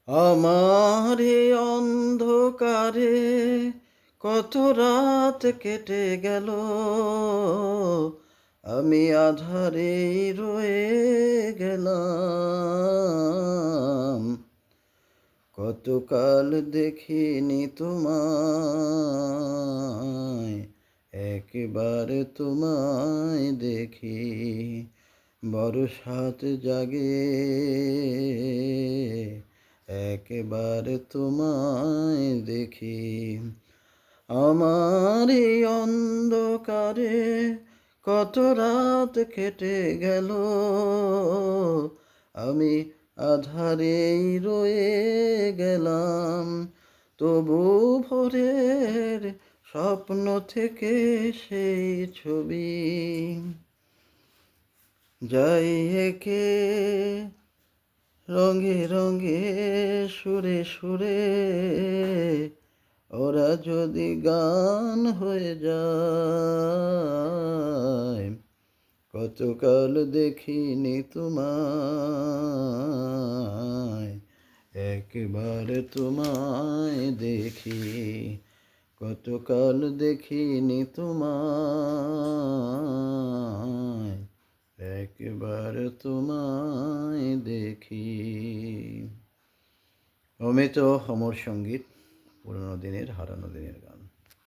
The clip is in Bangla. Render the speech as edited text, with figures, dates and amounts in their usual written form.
আমার এই অন্ধকারে কত রাত কেটে গেল, আমি আঁধারেই রয়ে গেলাম। কতকাল দেখিনি তোমায়, একবার তোমায় দেখি বড় সাত জাগে। একবার তোমায় দেখি, আমার এই অন্ধকারে কত রাত কেটে গেল, আমি আঁধারেই রয়ে গেলাম। তবু ভোরের স্বপ্ন থেকে সেই ছবি যাই এঁকে রঙে রঙে সুরে সুরে, ওরা যদি গান হয়ে যায়। কতকাল দেখিনি তোমায়, একবার তোমায় দেখি। কতকাল দেখিনি তোমায়, একবার তোমায় দেখি। অমিত অমর সঙ্গীত, পুরনো দিনের হারানো দিনের গান।